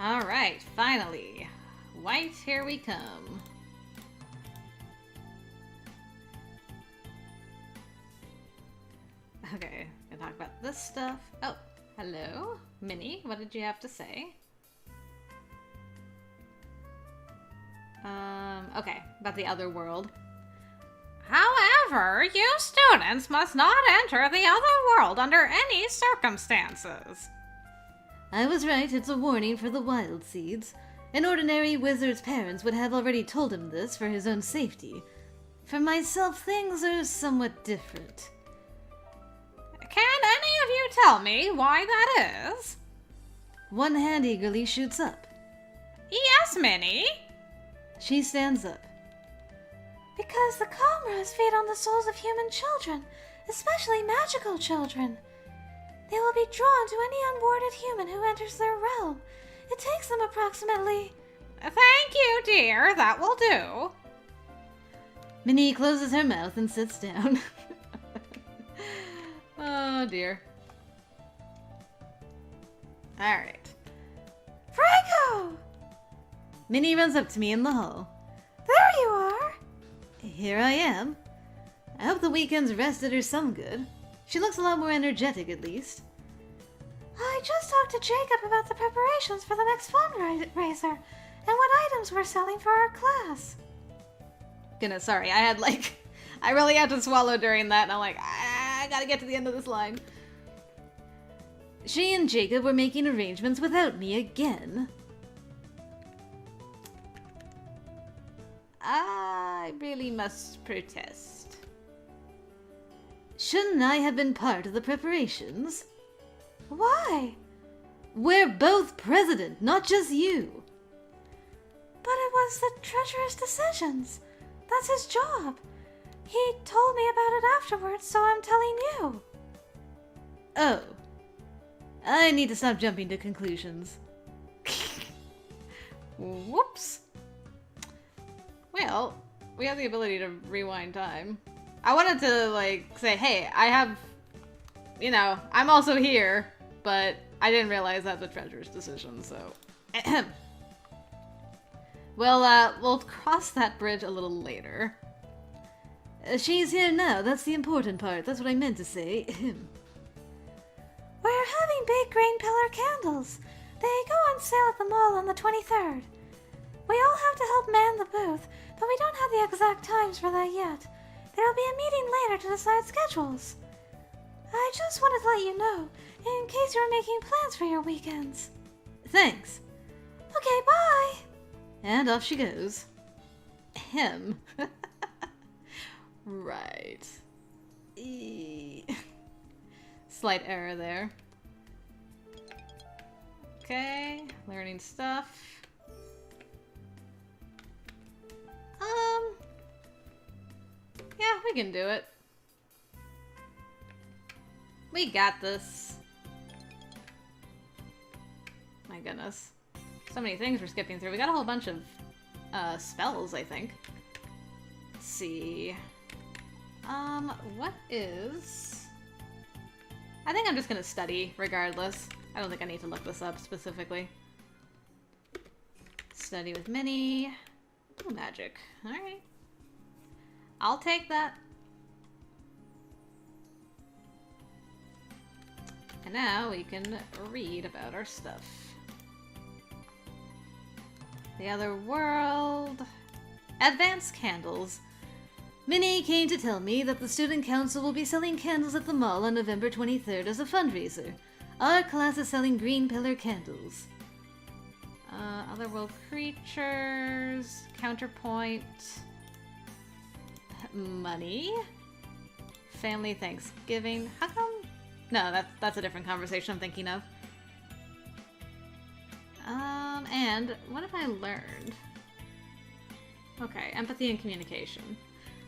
Alright, finally. White, here we come. Okay, gonna talk about this stuff. Oh, hello. Minnie, what did you have to say? Okay, about the other world. However, you students must not enter the other world under any circumstances. I was right, it's a warning for the wild seeds. An ordinary wizard's parents would have already told him this for his own safety. For myself, things are somewhat different. Can any of you tell me why that is? One hand eagerly shoots up. Yes, Minnie. She stands up. Because the Comras feed on the souls of human children, especially magical children. They will be drawn to any unwarded human who enters their realm. It takes them approximately... Thank you, dear. That will do. Minnie closes her mouth and sits down. Oh, dear. Alright. Franko! Minnie runs up to me in the hall. There you are! Here I am. I hope the weekend's rest did her some good. She looks a lot more energetic, at least. I just talked to Jacob about the preparations for the next fundraiser and what items we're selling for our class. Goodness, sorry. I really had to swallow during that, and I'm like, I gotta get to the end of this line. She and Jacob were making arrangements without me again. I really must protest. Shouldn't I have been part of the preparations? Why? We're both president, not just you. But it was the treasurer's decisions. That's his job. He told me about it afterwards, so I'm telling you. Oh. I need to stop jumping to conclusions. Whoops. Well, we have the ability to rewind time. I wanted to, say, hey, I have, I'm also here, but I didn't realize that's a treasurer's decision, so. Well, we'll cross that bridge a little later. She's here now, that's the important part. That's what I meant to say. We're having big green pillar candles. They go on sale at the mall on the 23rd. We all have to help man the booth, but we don't have the exact times for that yet. There'll be a meeting later to decide schedules. I just wanted to let you know, in case you were making plans for your weekends. Thanks. Okay, bye! And off she goes. Him. Right. Slight error there. Okay, learning stuff. Yeah, we can do it. We got this. My goodness. So many things we're skipping through. We got a whole bunch of spells, I think. Let's see. What is... I think I'm just gonna study, regardless. I don't think I need to look this up specifically. Study with Minnie. Ooh, magic. Alright. I'll take that. And now we can read about our stuff. The other world. Advanced candles. Minnie came to tell me that the student council will be selling candles at the mall on November 23rd as a fundraiser. Our class is selling green pillar candles. Otherworld creatures, counterpoint, money, family Thanksgiving. How come? No, that's a different conversation I'm thinking of. And what have I learned? Okay, empathy and communication.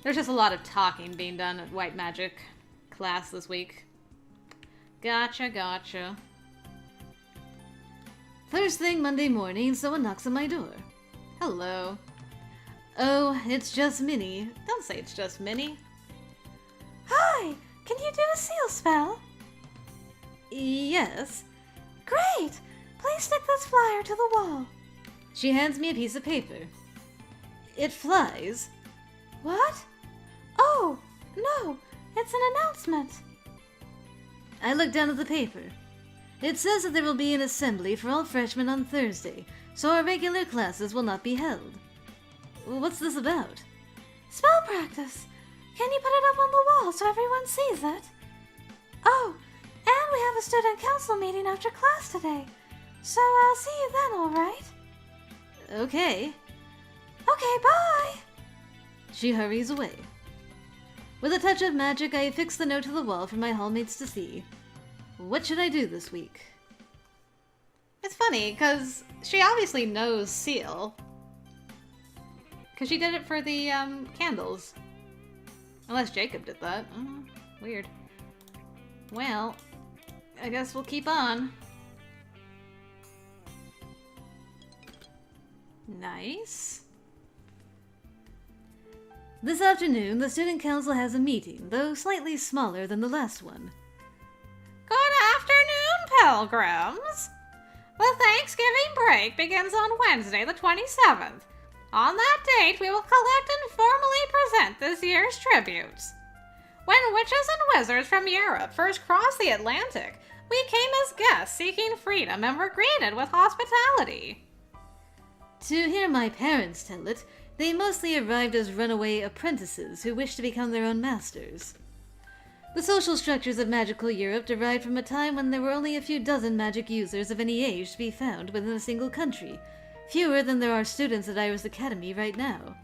There's just a lot of talking being done at White Magic class this week. Gotcha. First thing Monday morning, someone knocks on my door. Hello. Oh, it's just Minnie. Don't say it's just Minnie. Hi! Can you do a seal spell? Yes. Great! please stick this flyer to the wall. She hands me a piece of paper. It flies. What? Oh, no, it's an announcement. I look down at the paper. It says that there will be an assembly for all freshmen on Thursday, so our regular classes will not be held. What's this about? Spell practice. Can you put it up on the wall so everyone sees it? Oh, and we have a student council meeting after class today. So I'll see you then, all right? Okay. Okay, bye! She hurries away. With a touch of magic, I affix the note to the wall for my hallmates to see. What should I do this week? It's funny, because she obviously knows Seal. Because she did it for the, candles. Unless Jacob did that. Weird. Well, I guess we'll keep on. Nice. This afternoon, the student council has a meeting, though slightly smaller than the last one. Good afternoon, pilgrims! The Thanksgiving break begins on Wednesday, the 27th. On that date, we will collect and formally present this year's tributes. When witches and wizards from Europe first crossed the Atlantic, we came as guests seeking freedom and were greeted with hospitality. To hear my parents tell it, they mostly arrived as runaway apprentices who wished to become their own masters. The social structures of magical Europe derived from a time when there were only a few dozen magic users of any age to be found within a single country, fewer than there are students at Iris Academy right now.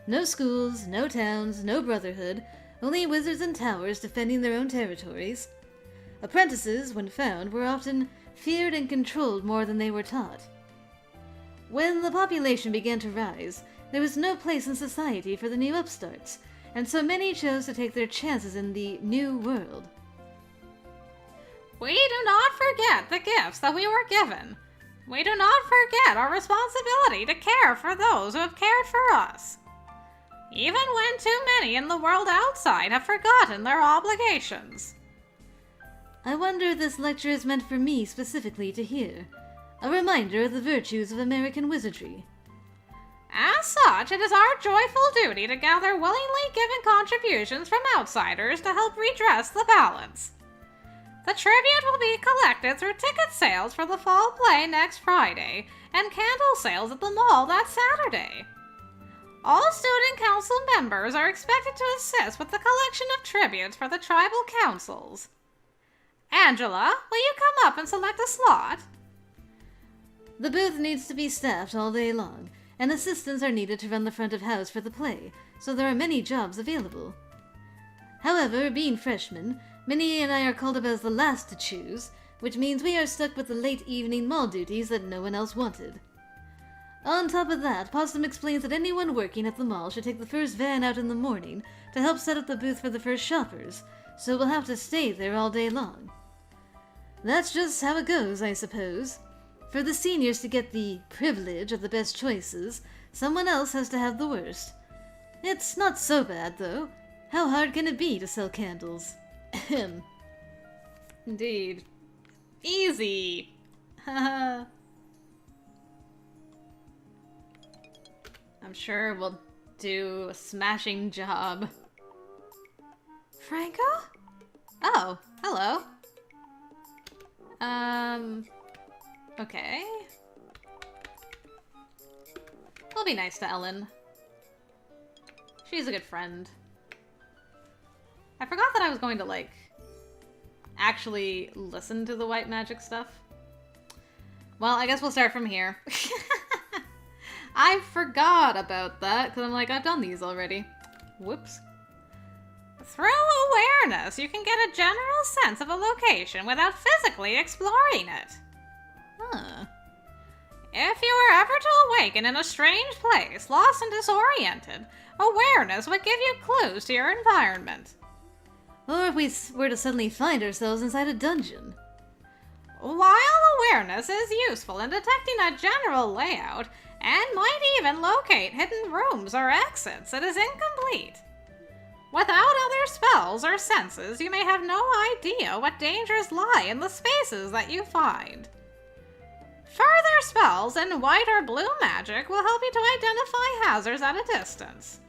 No schools, no towns, no brotherhood, only wizards and towers defending their own territories. Apprentices, when found, were often feared and controlled more than they were taught. When the population began to rise, there was no place in society for the new upstarts, and so many chose to take their chances in the new world. We do not forget the gifts that we were given. We do not forget our responsibility to care for those who have cared for us. Even when too many in the world outside have forgotten their obligations. I wonder if this lecture is meant for me specifically to hear. A reminder of the virtues of American wizardry. As such, it is our joyful duty to gather willingly given contributions from outsiders to help redress the balance. The tribute will be collected through ticket sales for the fall play next Friday and candle sales at the mall that Saturday. All student council members are expected to assist with the collection of tributes for the tribal councils. Angela, will you come up and select a slot? The booth needs to be staffed all day long, and assistants are needed to run the front of house for the play, so there are many jobs available. However, being freshmen, Minnie and I are called up as the last to choose, which means we are stuck with the late evening mall duties that no one else wanted. On top of that, Possum explains that anyone working at the mall should take the first van out in the morning to help set up the booth for the first shoppers, so we'll have to stay there all day long. That's just how it goes, I suppose. For the seniors to get the privilege of the best choices, someone else has to have the worst. It's not so bad, though. How hard can it be to sell candles? Ahem. Indeed. Easy. I'm sure we'll do a smashing job. Franko? Oh, hello. Okay. We'll be nice to Ellen. She's a good friend. I forgot that I was going to, like, actually listen to the white magic stuff. Well, I guess we'll start from here. I forgot about that, because I'm like, I've done these already. Whoops. Through awareness, you can get a general sense of a location without physically exploring it. Huh. If you were ever to awaken in a strange place, lost and disoriented, awareness would give you clues to your environment. Or if we were to suddenly find ourselves inside a dungeon. While awareness is useful in detecting a general layout, and might even locate hidden rooms or exits, it is incomplete. Without other spells or senses, you may have no idea what dangers lie in the spaces that you find. Further spells in white or blue magic will help you to identify hazards at a distance.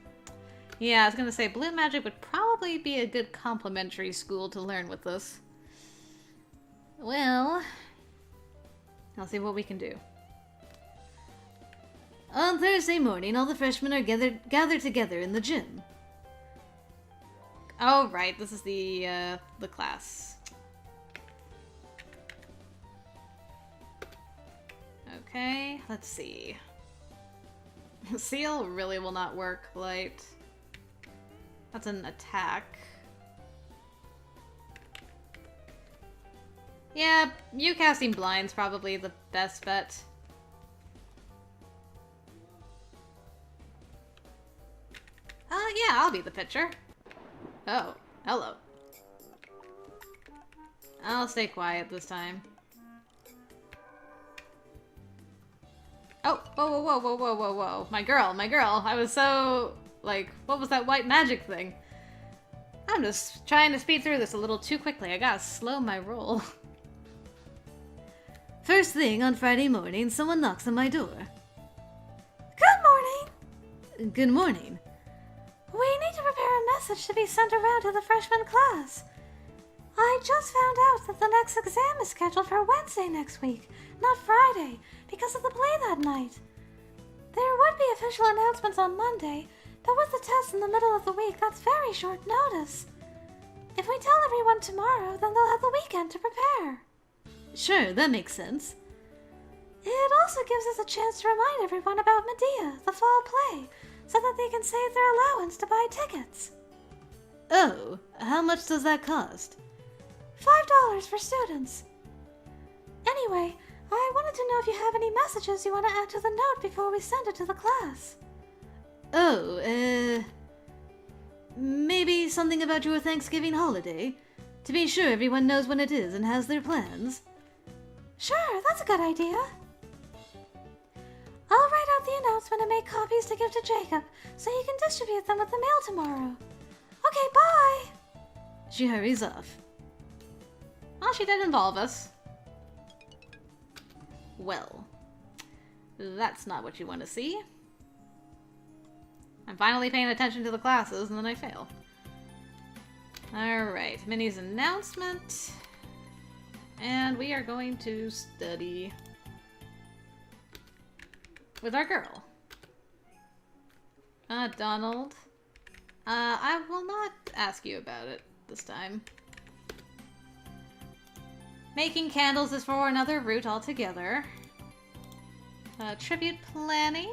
Yeah, I was gonna say blue magic would probably be a good complementary school to learn with this. Well, I'll see what we can do. On Thursday morning, all the freshmen are gathered together in the gym. Oh, right. This is the class. Okay, let's see. Seal really will not work, Light. That's an attack. Yeah, you casting Blind's probably the best bet. Yeah, I'll be the pitcher. Oh, hello. I'll stay quiet this time. Oh, whoa, whoa, whoa, whoa, whoa, whoa. My girl. I was so, like, what was that white magic thing? I'm just trying to speed through this a little too quickly. I gotta slow my roll. First thing on Friday morning, someone knocks on my door. Good morning. Good morning. We need to prepare a message to be sent around to the freshman class. I just found out that the next exam is scheduled for Wednesday next week, not Friday, because of the play that night. There would be official announcements on Monday, but with the test in the middle of the week, that's very short notice. If we tell everyone tomorrow, then they'll have the weekend to prepare. Sure, that makes sense. It also gives us a chance to remind everyone about Medea, the fall play, so that they can save their allowance to buy tickets. Oh, how much does that cost? $5 for students. Anyway, I wanted to know if you have any messages you want to add to the note before we send it to the class. Oh, maybe something about your Thanksgiving holiday? To be sure everyone knows when it is and has their plans. Sure, that's a good idea. I'll write out the announcement and make copies to give to Jacob, so he can distribute them with the mail tomorrow. Okay, bye! She hurries off. Well, she did involve us. Well, that's not what you want to see. I'm finally paying attention to the classes, and then I fail. Alright, Minnie's announcement. And we are going to study with our girl. Donald. I will not ask you about it this time. Making candles is for another route altogether. Tribute planning?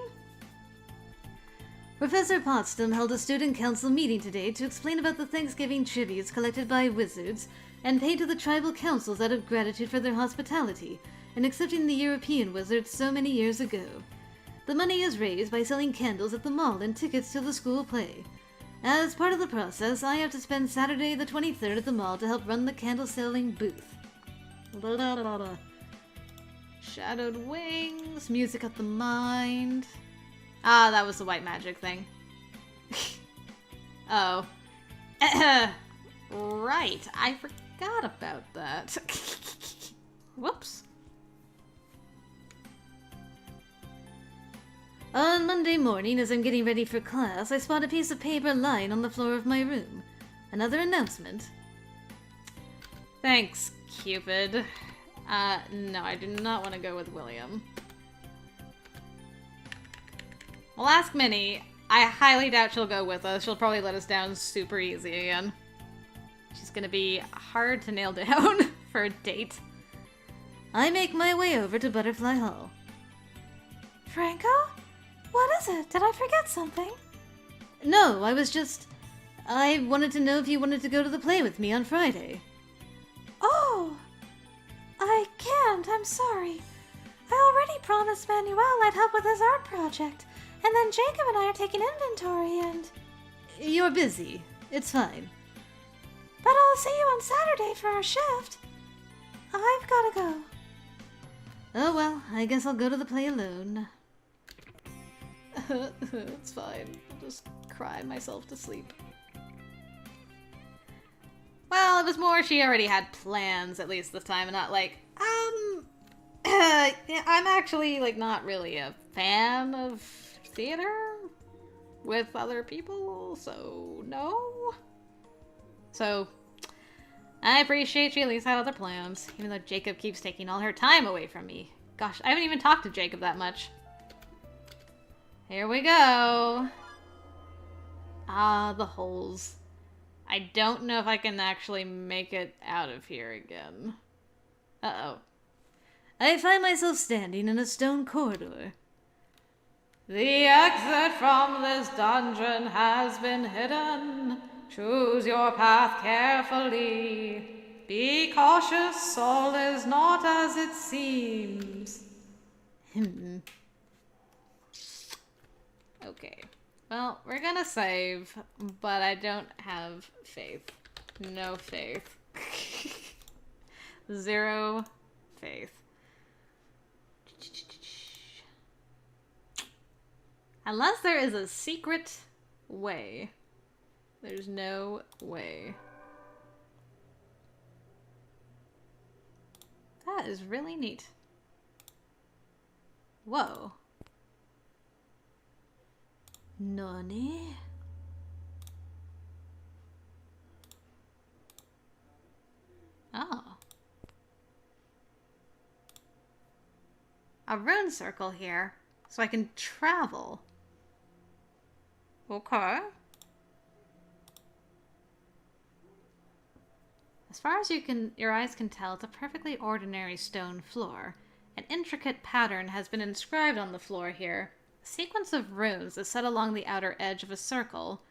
Professor Potsdam held a student council meeting today to explain about the Thanksgiving tributes collected by wizards and paid to the tribal councils out of gratitude for their hospitality in accepting the European wizards so many years ago. The money is raised by selling candles at the mall and tickets to the school play. As part of the process, I have to spend Saturday the 23rd at the mall to help run the candle selling booth. Shadowed wings, music of the mind. Ah, that was the white magic thing. Oh. Right, I forgot about that. Whoops. On Monday morning, as I'm getting ready for class, I spot a piece of paper lying on the floor of my room. Another announcement. Thanks, Cupid. No, I do not want to go with William. We'll ask Minnie. I highly doubt she'll go with us. She'll probably let us down super easy again. She's gonna be hard to nail down for a date. I make my way over to Butterfly Hall. Franko? What is it? Did I forget something? No, I wanted to know if you wanted to go to the play with me on Friday. Oh! I can't, I'm sorry. I already promised Manuel I'd help with his art project, and then Jacob and I are taking inventory and... You're busy. It's fine. But I'll see you on Saturday for our shift. I've gotta go. Oh well, I guess I'll go to the play alone. It's fine. I'll just cry myself to sleep. Well, it was more she already had plans, at least this time, and not like, Yeah, I'm actually, like, not really a fan of theater with other people, so no. So, I appreciate she at least had other plans, even though Jacob keeps taking all her time away from me. Gosh, I haven't even talked to Jacob that much. Here we go. Ah, the holes. I don't know if I can actually make it out of here again. Uh-oh. I find myself standing in a stone corridor. The exit from this dungeon has been hidden. Choose your path carefully. Be cautious, all is not as it seems. Okay. Well, we're gonna save, but I don't have faith. No faith. 0 faith. Unless there is a secret way. There's no way. That is really neat. Whoa. Nani? Oh. A rune circle here, so I can travel. Okay. As far as your eyes can tell, it's a perfectly ordinary stone floor. An intricate pattern has been inscribed on the floor here. A sequence of runes is set along the outer edge of a circle.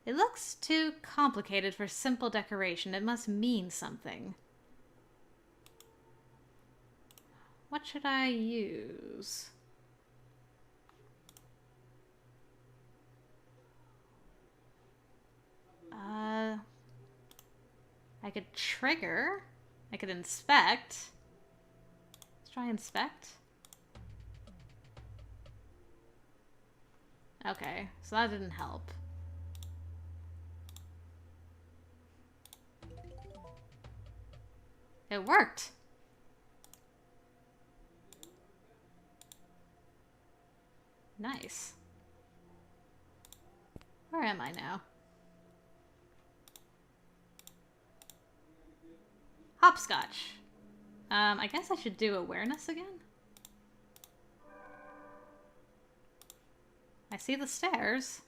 It looks too complicated for simple decoration. It must mean something. What should I use? I could trigger. I could inspect. Let's try inspect. Okay, so that didn't help. It worked. Nice. Where am I now? Hopscotch. I guess I should do awareness again. I see the stairs.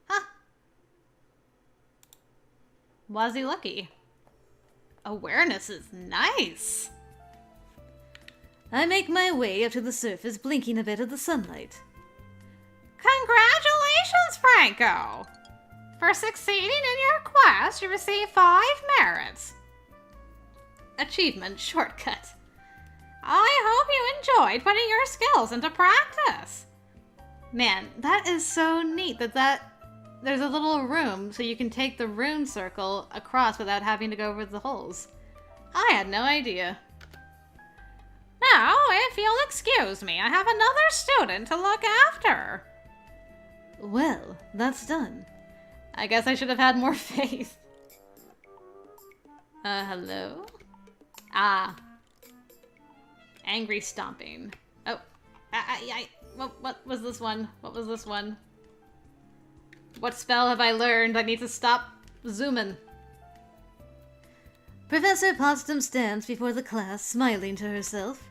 Huh. Was he lucky? Awareness is nice. I make my way up to the surface, blinking a bit at the sunlight. Congratulations, Franko! For succeeding in your quest, you receive 5 merits. Achievement shortcut. I hope you enjoyed putting your skills into practice. Man, that is so neat that there's a little room so you can take the rune circle across without having to go over the holes. I had no idea. Now, if you'll excuse me, I have another student to look after. Well, that's done. I guess I should have had more faith. Hello? Ah. Angry stomping. Oh. What was this one? What was this one? What spell have I learned? I need to stop zooming. Professor Potsdam stands before the class, smiling to herself.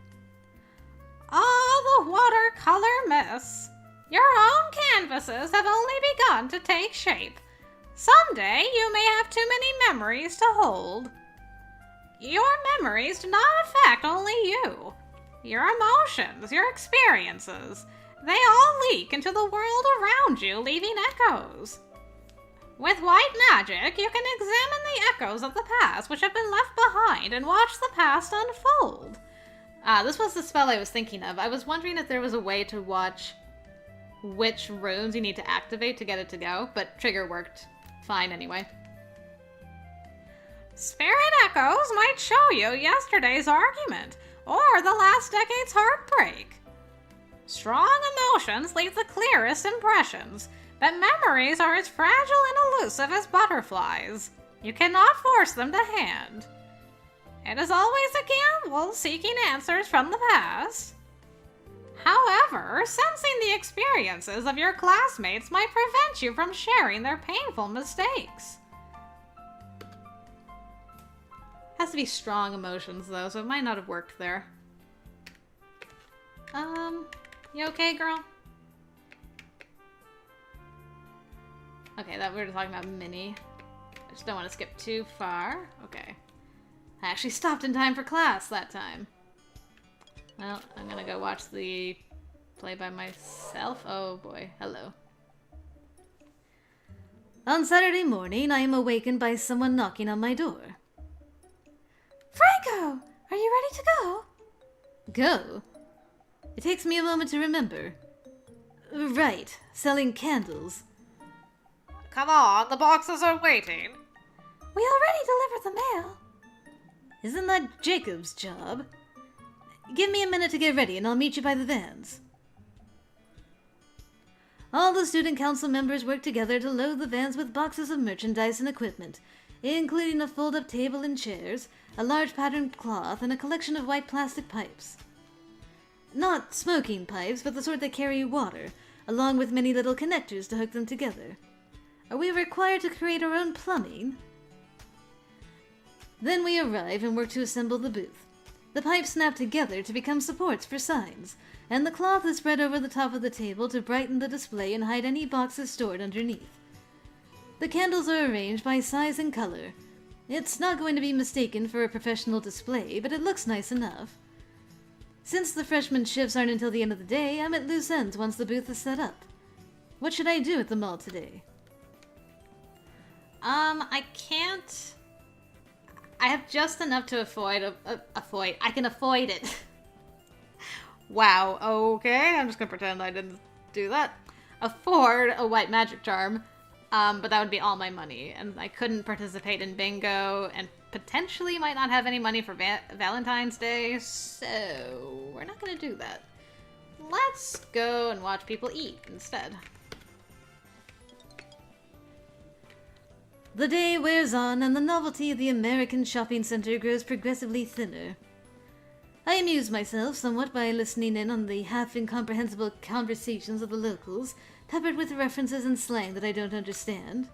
Ah, the watercolor mess. Your own canvases have only begun to take shape. Someday you may have too many memories to hold. Your memories do not affect only you. Your emotions, your experiences, they all leak into the world around you, leaving echoes. With white magic, you can examine the echoes of the past which have been left behind and watch the past unfold. Ah, this was the spell I was thinking of. I was wondering if there was a way to watch which runes you need to activate to get it to go, but trigger worked fine anyway. Spirit echoes might show you yesterday's argument, or the last decade's heartbreak. Strong emotions leave the clearest impressions, but memories are as fragile and elusive as butterflies. You cannot force them to hand. It is always a gamble seeking answers from the past. However, sensing the experiences of your classmates might prevent you from sharing their painful mistakes. Has to be strong emotions, though, so it might not have worked there. You okay, girl? Okay, that we were talking about Minnie. I just don't want to skip too far. Okay. I actually stopped in time for class that time. Well, I'm gonna go watch the play by myself. Oh boy, hello. On Saturday morning, I am awakened by someone knocking on my door. Franko! Are you ready to go? Go? It takes me a moment to remember. Right, selling candles. Come on, the boxes are waiting. We already delivered the mail. Isn't that Jacob's job? Give me a minute to get ready and I'll meet you by the vans. All the student council members work together to load the vans with boxes of merchandise and equipment, including a fold-up table and chairs, a large patterned cloth, and a collection of white plastic pipes. Not smoking pipes, but the sort that carry water, along with many little connectors to hook them together. Are we required to create our own plumbing? Then we arrive and work to assemble the booth. The pipes snap together to become supports for signs, and the cloth is spread over the top of the table to brighten the display and hide any boxes stored underneath. The candles are arranged by size and color. It's not going to be mistaken for a professional display, but it looks nice enough. Since the freshman shifts aren't until the end of the day, I'm at loose ends once the booth is set up. What should I do at the mall today? I can't... I have just enough to avoid... I can avoid it. Wow, okay, I'm just gonna pretend I didn't do that. Afford a white magic charm, but that would be all my money, and I couldn't participate in bingo, and potentially might not have any money for Valentine's Day, so we're not gonna do that. Let's go and watch people eat instead. The day wears on, and the novelty of the American shopping center grows progressively thinner. I amuse myself somewhat by listening in on the half-incomprehensible conversations of the locals, peppered with references and slang that I don't understand.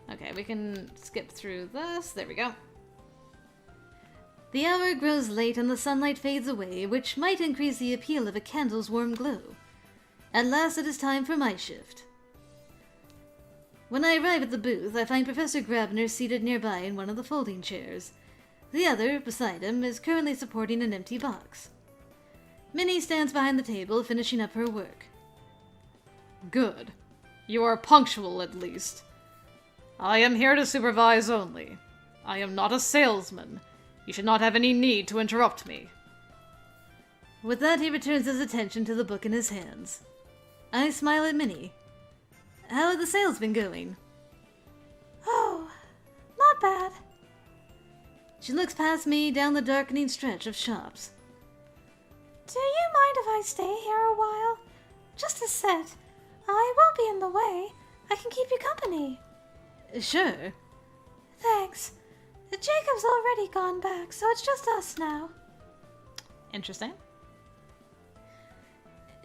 Okay, we can skip through this. There we go. The hour grows late and the sunlight fades away, which might increase the appeal of a candle's warm glow. At last it is time for my shift. When I arrive at the booth, I find Professor Grabner seated nearby in one of the folding chairs. The other, beside him, is currently supporting an empty box. Minnie stands behind the table, finishing up her work. Good. You are punctual, at least. I am here to supervise only. I am not a salesman. You should not have any need to interrupt me. With that, he returns his attention to the book in his hands. I smile at Minnie. How have the sales been going? Oh, not bad. She looks past me down the darkening stretch of shops. Do you mind if I stay here a while? Just a set. I won't be in the way. I can keep you company. Sure. Thanks. Jacob's already gone back, so it's just us now. Interesting.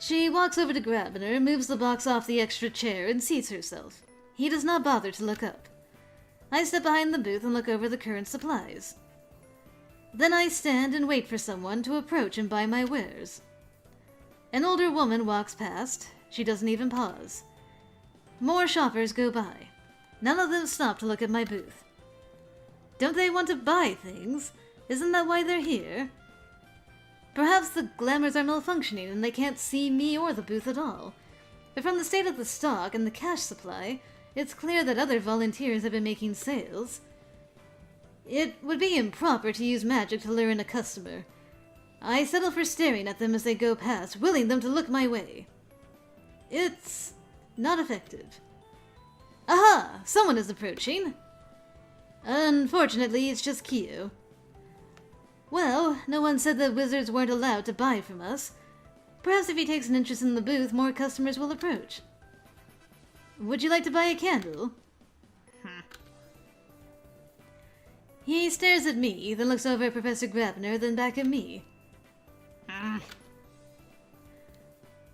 She walks over to Grabner, moves the box off the extra chair, and seats herself. He does not bother to look up. I step behind the booth and look over the current supplies. Then I stand and wait for someone to approach and buy my wares. An older woman walks past. She doesn't even pause. More shoppers go by. None of them stop to look at my booth. Don't they want to buy things? Isn't that why they're here? Perhaps the glamours are malfunctioning and they can't see me or the booth at all. But from the state of the stock and the cash supply, it's clear that other volunteers have been making sales. It would be improper to use magic to lure in a customer. I settle for staring at them as they go past, willing them to look my way. It's not effective. Aha! Someone is approaching. Unfortunately, it's just Kyo. Well, no one said that wizards weren't allowed to buy from us. Perhaps if he takes an interest in the booth, more customers will approach. Would you like to buy a candle? He stares at me, then looks over at Professor Grabner, then back at me.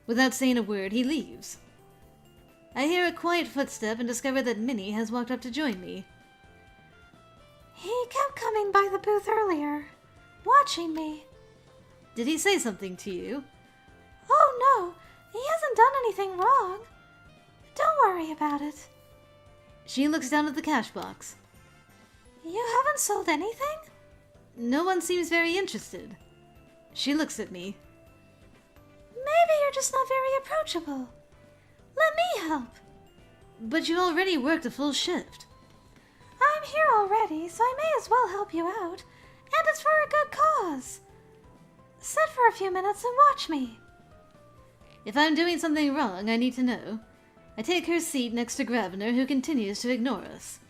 Without saying a word, he leaves. I hear a quiet footstep and discover that Minnie has walked up to join me. He kept coming by the booth earlier, watching me. Did he say something to you? Oh no, he hasn't done anything wrong. Don't worry about it. She looks down at the cash box. You haven't sold anything? No one seems very interested. She looks at me. Maybe you're just not very approachable. Let me help. But you already worked a full shift. I'm here already, so I may as well help you out. And it's for a good cause. Sit for a few minutes and watch me. If I'm doing something wrong, I need to know. I take her seat next to Grabner, who continues to ignore us.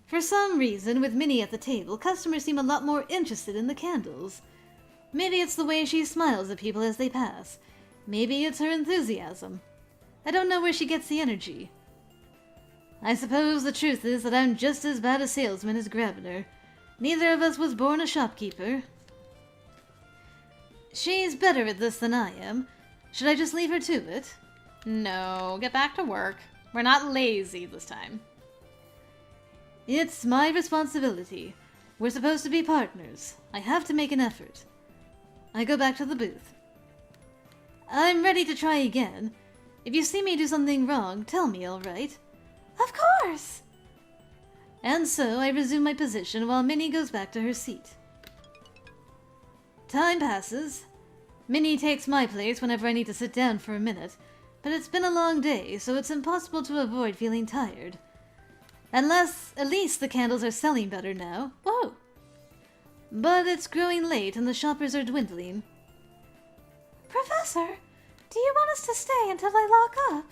For some reason, with Minnie at the table, customers seem a lot more interested in the candles. Maybe it's the way she smiles at people as they pass. Maybe it's her enthusiasm. I don't know where she gets the energy. I suppose the truth is that I'm just as bad a salesman as Grabner. Neither of us was born a shopkeeper. She's better at this than I am. Should I just leave her to it? No, get back to work. We're not lazy this time. It's my responsibility. We're supposed to be partners. I have to make an effort. I go back to the booth. I'm ready to try again. If you see me do something wrong, tell me, all right? Of course. And so I resume my position while Minnie goes back to her seat. Time passes. Minnie takes my place whenever I need to sit down for a minute, but it's been a long day, so it's impossible to avoid feeling tired. At least the candles are selling better now. Whoa! But it's growing late and the shoppers are dwindling. Professor, do you want us to stay until they lock up?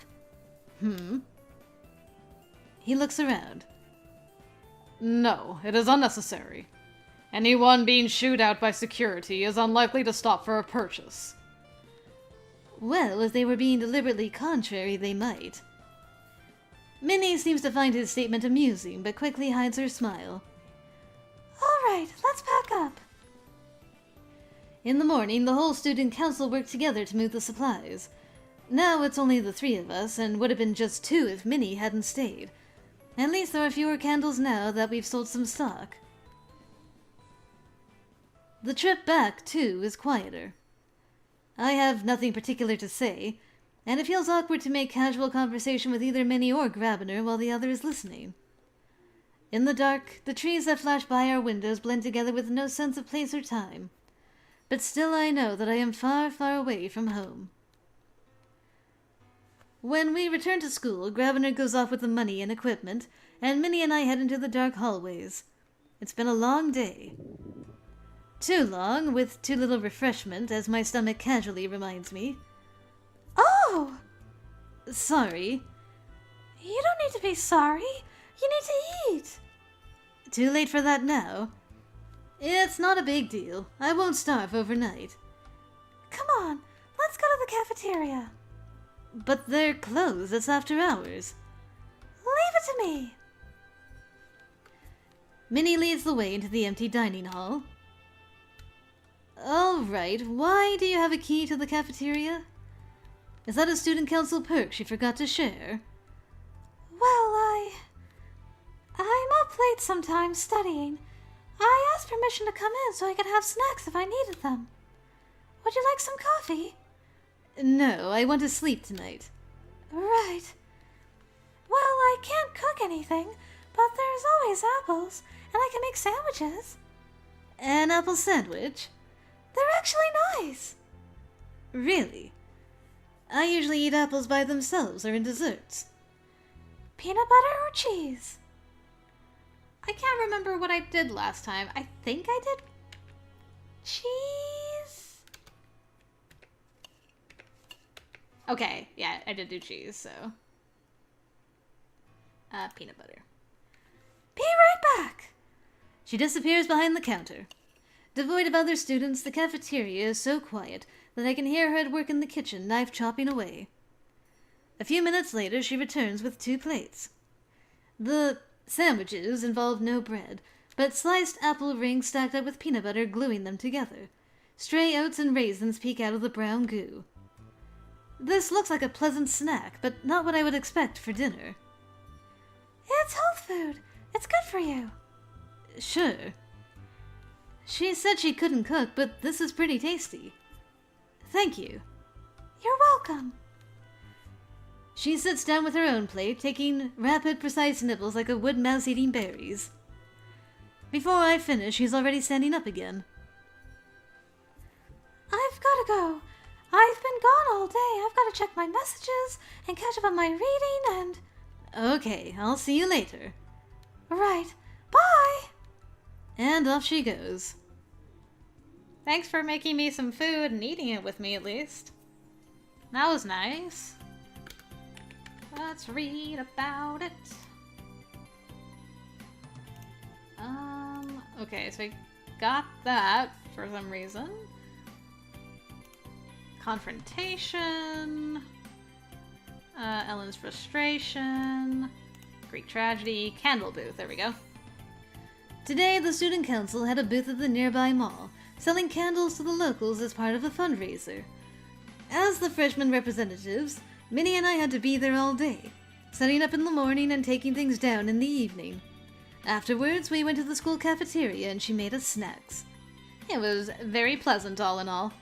He looks around. No, it is unnecessary. Anyone being shooed out by security is unlikely to stop for a purchase. Well, if they were being deliberately contrary, they might. Minnie seems to find his statement amusing, but quickly hides her smile. All right, let's pack up. In the morning, the whole student council worked together to move the supplies. Now it's only the three of us, and would have been just two if Minnie hadn't stayed. At least there are fewer candles now that we've sold some stock. The trip back, too, is quieter. I have nothing particular to say, and it feels awkward to make casual conversation with either Minnie or Grabner while the other is listening. In the dark, the trees that flash by our windows blend together with no sense of place or time. But still I know that I am far, far away from home. When we return to school, Grabner goes off with the money and equipment, and Minnie and I head into the dark hallways. It's been a long day. Too long, with too little refreshment, as my stomach casually reminds me. Oh! Sorry. You don't need to be sorry. You need to eat. Too late for that now. It's not a big deal. I won't starve overnight. Come on, let's go to the cafeteria. But they're closed. It's after hours. Leave it to me. Minnie leads the way into the empty dining hall. All right, why do you have a key to the cafeteria? Is that a student council perk she forgot to share? Well, I'm up late sometimes studying. I asked permission to come in so I could have snacks if I needed them. Would you like some coffee? No, I want to sleep tonight. Right. Well, I can't cook anything, but there's always apples, and I can make sandwiches. An apple sandwich? They're actually nice. Really? I usually eat apples by themselves or in desserts. Peanut butter or cheese? I can't remember what I did last time. I think I did cheese? Okay, yeah, I did do cheese, so. Peanut butter. Be right back. She disappears behind the counter. Devoid of other students, the cafeteria is so quiet that I can hear her at work in the kitchen, knife chopping away. A few minutes later, she returns with 2 plates. The sandwiches involve no bread, but sliced apple rings stacked up with peanut butter gluing them together. Stray oats and raisins peek out of the brown goo. This looks like a pleasant snack, but not what I would expect for dinner. It's health food. It's good for you. Sure. She said she couldn't cook, but this is pretty tasty. Thank you. You're welcome. She sits down with her own plate, taking rapid, precise nibbles like a wood mouse eating berries. Before I finish, she's already standing up again. I've gotta go. I've been gone all day. I've gotta check my messages and catch up on my reading and... Okay, I'll see you later. Right. Bye! And off she goes. Thanks for making me some food and eating it with me, at least. That was nice. Let's read about it. Okay, so I got that for some reason. Confrontation. Ellen's frustration. Greek tragedy. Candle booth, there we go. Today, the student council had a booth at the nearby mall, selling candles to the locals as part of a fundraiser. As the freshman representatives, Minnie and I had to be there all day, setting up in the morning and taking things down in the evening. Afterwards, we went to the school cafeteria and she made us snacks. It was very pleasant all in all.